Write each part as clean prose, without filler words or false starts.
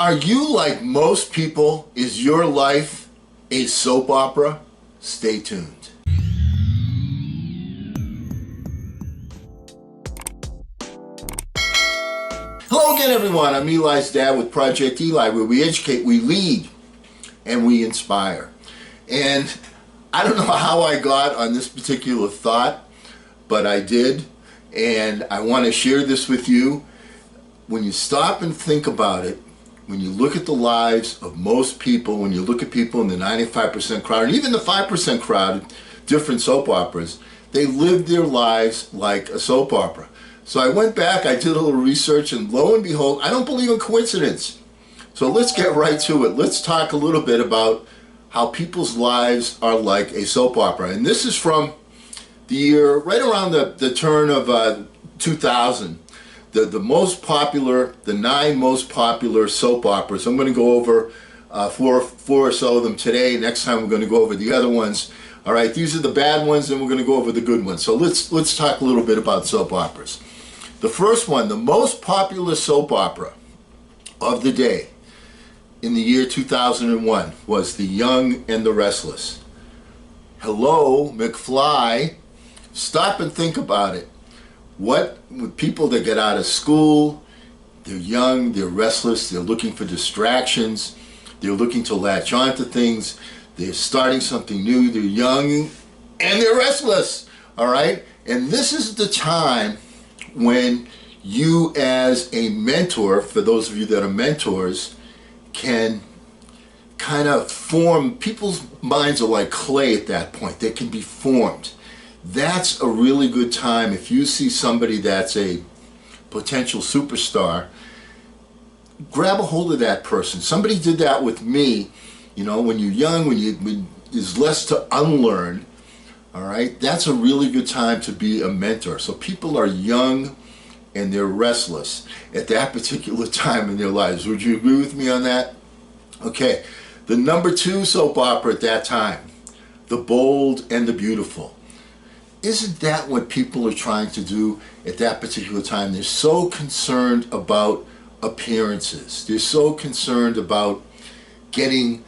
Are you like most people? Is your life a soap opera? Stay tuned. Hello again, everyone. I'm Eli's dad with Project Eli, where we educate, we lead, and we inspire. And I don't know how I got on this particular thought, but I did, and I want to share this with you. When you stop and think about it, when you look at the lives of most people, when you look at people in the 95% crowd, and even the 5% crowd, different soap operas, they live their lives like a soap opera. So I went back, I did a little research, and lo and behold, I don't believe in coincidence. So let's get right to it. Let's talk a little bit about how people's lives are like a soap opera. And this is from the year, right around the turn of 2000. The most popular, the 9 most popular soap operas. I'm going to go over four or so of them today. Next time we're going to go over the other ones. All right, these are the bad ones, and we're going to go over the good ones. So let's talk a little bit about soap operas. The first one, the most popular soap opera of the day in the year 2001 was The Young and the Restless. Hello, McFly. Stop and think about it. What with people that get out of school, they're young, they're restless, they're looking for distractions, they're looking to latch on to things, they're starting something new, they're young, and they're restless, all right? And this is the time when you as a mentor, for those of you that are mentors, can kind of form, people's minds are like clay at that point, they can be formed. That's a really good time if you see somebody that's a potential superstar. Grab a hold of that person. Somebody did that with me. You know, when you're young, when there's less to unlearn, all right, that's a really good time to be a mentor. So people are young and they're restless at that particular time in their lives. Would you agree with me on that? Okay, the number 2 soap opera at that time, The Bold and the Beautiful. Isn't that what people are trying to do at that particular time? They're so concerned about appearances. They're so concerned about getting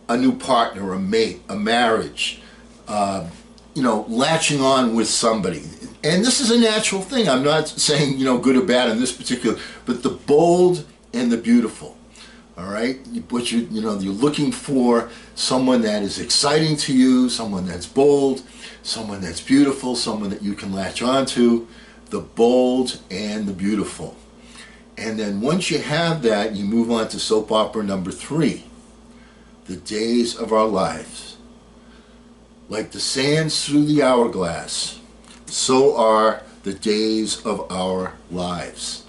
a new partner, a mate, a marriage, latching on with somebody. And this is a natural thing. I'm not saying, good or bad in this particular, but the bold and the beautiful. All right, but you're looking for someone that is exciting to you, someone that's bold, someone that's beautiful, someone that you can latch on to, the bold and the beautiful. And then once you have that, you move on to soap opera number 3, The Days of Our Lives. Like the sands through the hourglass, so are the days of our lives.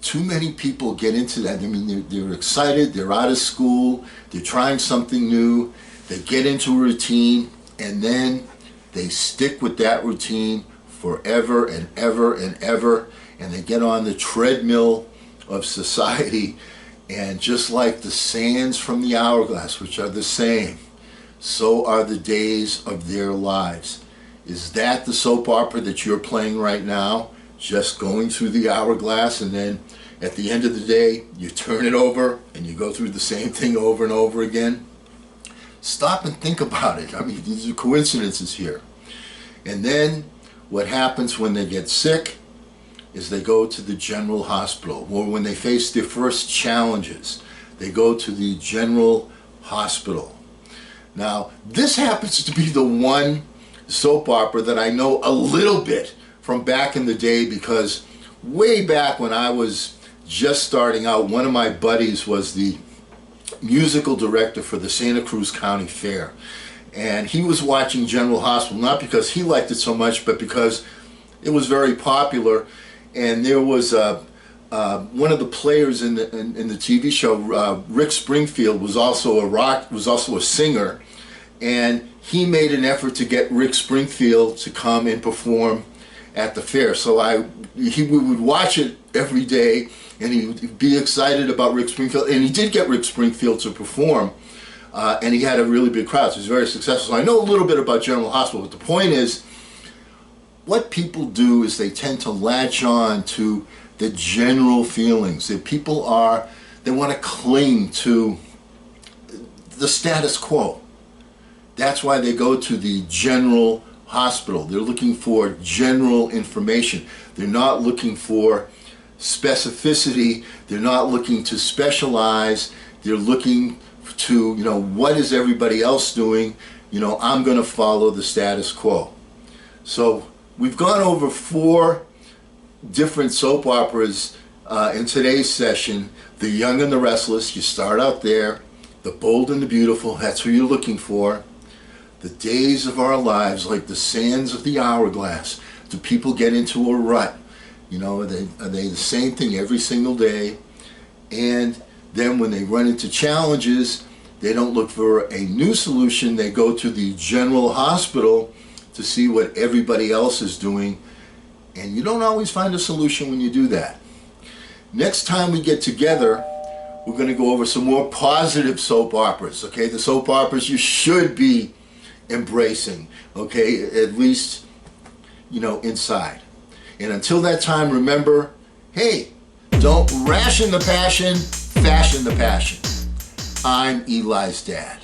Too many people get into that. I mean, they're excited, they're out of school, they're trying something new, they get into a routine, and then they stick with that routine forever and ever and ever, and they get on the treadmill of society, and just like the sands from the hourglass, which are the same, so are the days of their lives. Is that the soap opera that you're playing right now? Just going through the hourglass, and then at the end of the day, you turn it over and you go through the same thing over and over again? Stop and think about it. I mean, these are coincidences here. And then what happens when they get sick is they go to the general hospital. Or when they face their first challenges, they go to the general hospital. Now, this happens to be the one soap opera that I know a little bit from back in the day, because way back when I was just starting out, one of my buddies was the musical director for the Santa Cruz County Fair, and he was watching General Hospital not because he liked it so much, but because it was very popular. And there was one of the players in the TV show, Rick Springfield, was also a singer, and he made an effort to get Rick Springfield to come and perform at the fair. So we would watch it every day, and he would be excited about Rick Springfield, and he did get Rick Springfield to perform, and he had a really big crowd, so he was very successful. So I know a little bit about General Hospital, but the point is, what people do is they tend to latch on to the general feelings that people are They want to cling to the status quo. That's why they go to the general hospital. They're looking for general information. They're not looking for specificity. They're not looking to specialize. They're looking to, what is everybody else doing? I'm going to follow the status quo. So we've gone over 4 different soap operas in today's session. The Young and the Restless, you start out there. The Bold and the Beautiful, that's who you're looking for. The Days of Our Lives, like the sands of the hourglass. Do people get into a rut? Are they the same thing every single day? And then when they run into challenges, they don't look for a new solution. They go to the general hospital to see what everybody else is doing. And you don't always find a solution when you do that. Next time we get together, we're going to go over some more positive soap operas, okay? The soap operas you should be embracing, okay? At least, inside. And until that time, remember, hey, don't ration the passion, fashion the passion. I'm Eli's dad.